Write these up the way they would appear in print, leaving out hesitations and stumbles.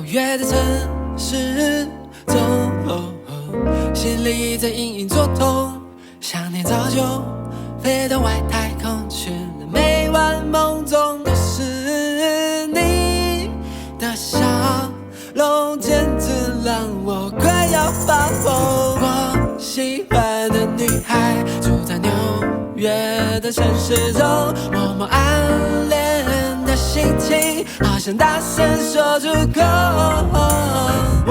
约的城市中，心里在隐隐作痛，想念早就飞到外太空去了，每晚梦中都是你的笑容，简直让我快要发疯。我喜欢的女孩住在纽约的城市中，默默暗恋的心情好想大声说出口。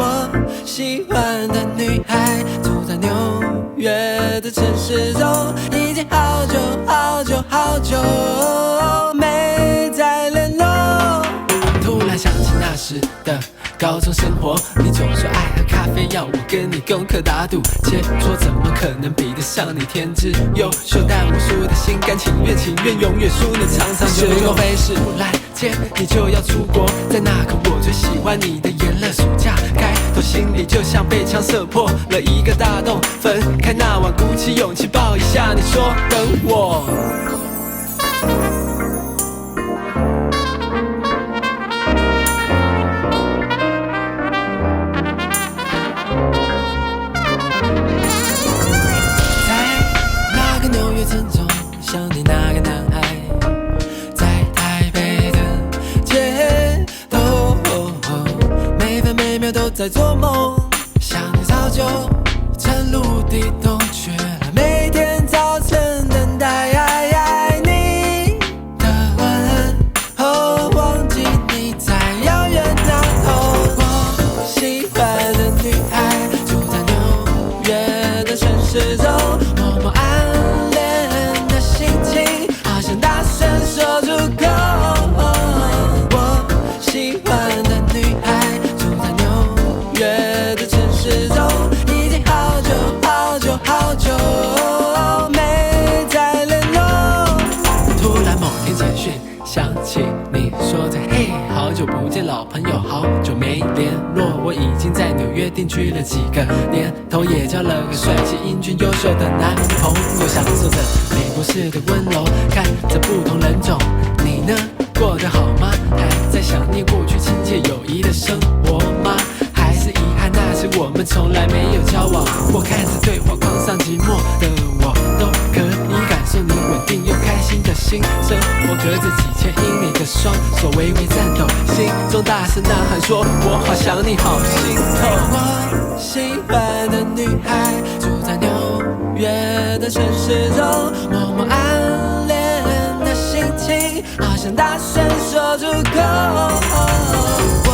我喜欢的女孩住在纽约的城市中，已经好久好久好久没再联络。突然想起那时的高中生活，你总说爱喝咖啡，要我跟你功课打赌切磋，怎么可能比得上你天资优秀？但我输的心甘情愿，情愿永远输你，常常就时光飞逝不来见，你就要出国，在那刻我最喜欢你的炎热暑假开头，心里就像被枪射破了一个大洞。分开那晚，鼓起勇气抱一下你，说等我。想你那个男孩，在台北的街头，每分每秒都在做梦。想你早就成陆地洞穴了，每天早晨等待你的问候，忘记你在遥远那头。我喜欢的女孩住在纽约的城市中，默默暗好想大声说出口。我喜欢的女孩住在纽约的城市中，已经好久好久好久没再联络。突然某天简讯响起，你说着嘿，好久不见老朋友，好久没联络。我已经在纽约定居了几个年头，也交了个帅气英俊优秀的男朋友，享受着美国式的温柔，看着不同人种。你呢，过得好吗？还在想念过去亲切友谊的生活吗？还是遗憾那时我们从来没有交往？我看着对话框上寂寞的我，都可以感受你稳定又开心的心生活，隔着几千英里的双手微微颤抖，心中大声呐喊说我好想你，好心痛。我喜欢的女孩住在纽约的城市中，默默暗恋的心情好想大声说出口。我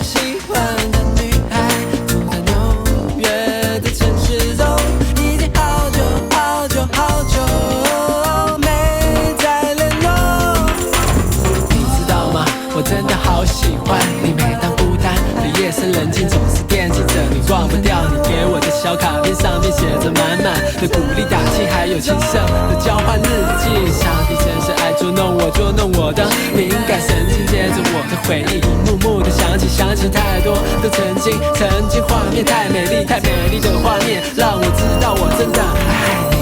喜欢的女孩住在纽约的城市中，已经好久好久好久没再联络。你知道吗？我真的好喜欢你，每当孤单的夜深人静，总是惦记着你，忘不掉你给我的小卡片，上面写着满满的鼓励打气，还有青涩的交换日记。上帝真是爱捉弄我，捉弄我的敏感神经，接着我的回忆一幕幕的想起，想起太多的曾经画面，太美丽的画面，让我知道我真的爱你。